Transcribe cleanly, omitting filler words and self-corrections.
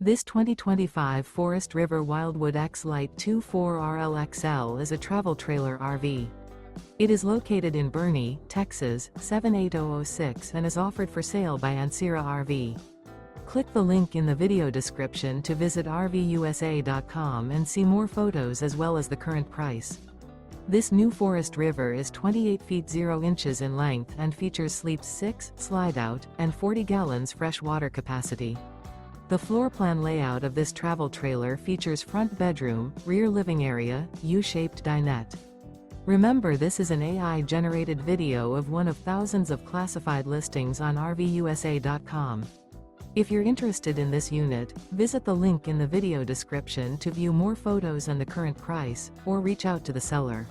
This 2025 Forest River Wildwood X-Lite 24RLXL is a travel trailer RV. It is located in Boerne, Texas, 78006 and is offered for sale by Ancira RV. Click the link in the video description to visit RVUSA.com and see more photos as well as the current price. This new Forest River is 28 feet 0 inches in length and features sleeps 6, slide-out, and 40 gallons fresh water capacity. The floor plan layout of this travel trailer features front bedroom, rear living area, U-shaped dinette. Remember, this is an AI-generated video of one of thousands of classified listings on RVUSA.com. If you're interested in this unit, visit the link in the video description to view more photos and the current price, or reach out to the seller.